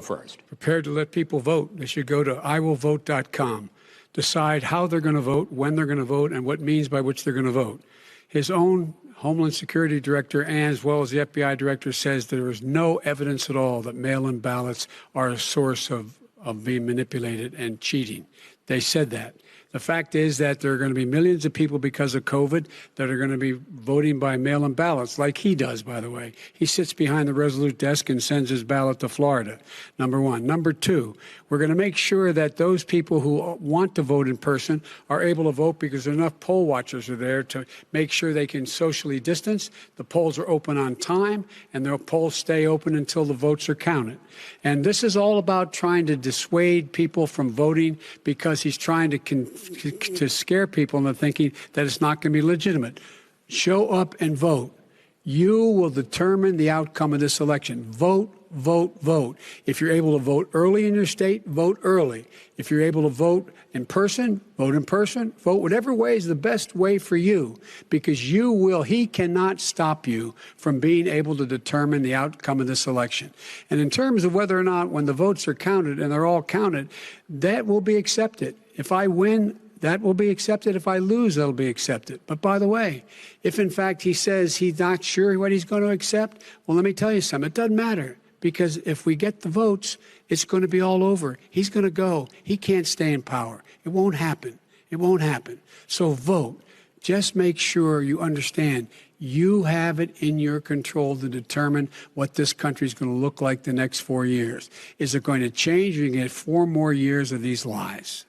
First. Prepared to let people vote. They should go to iwillvote.com, decide how they're going to vote, when they're going to vote, and what means by which they're going to vote. His own Homeland Security director, and as well as the FBI director, says there is no evidence at all that mail-in ballots are a source of being manipulated and cheating. They said that. The fact is that there are going to be millions of people because of COVID that are going to be voting by mail-in ballots, like he does, by the way. He sits behind the Resolute desk and sends his ballot to Florida, number one. Number two, we're going to make sure that those people who want to vote in person are able to vote because enough poll watchers are there to make sure they can socially distance. The polls are open on time, and the polls stay open until the votes are counted. And this is all about trying to dissuade people from voting because he's trying to scare people into thinking that it's not going to be legitimate. Show up and vote. You will determine the outcome of this election. Vote, vote, vote. If you're able to vote early in your state, vote early. If you're able to vote in person, vote in person. Vote whatever way is the best way for you, because he cannot stop you from being able to determine the outcome of this election. And in terms of whether or not when the votes are counted, and they're all counted, that will be accepted. If I win, that will be accepted. If I lose, that'll be accepted. But by the way, if in fact he says he's not sure what he's going to accept, well, let me tell you something. It doesn't matter, because if we get the votes, it's going to be all over. He's going to go. He can't stay in power. It won't happen. It won't happen. So vote. Just make sure you understand you have it in your control to determine what this country is going to look like the next 4 years. Is it going to change? Or are you going to get 4 more years of these lies?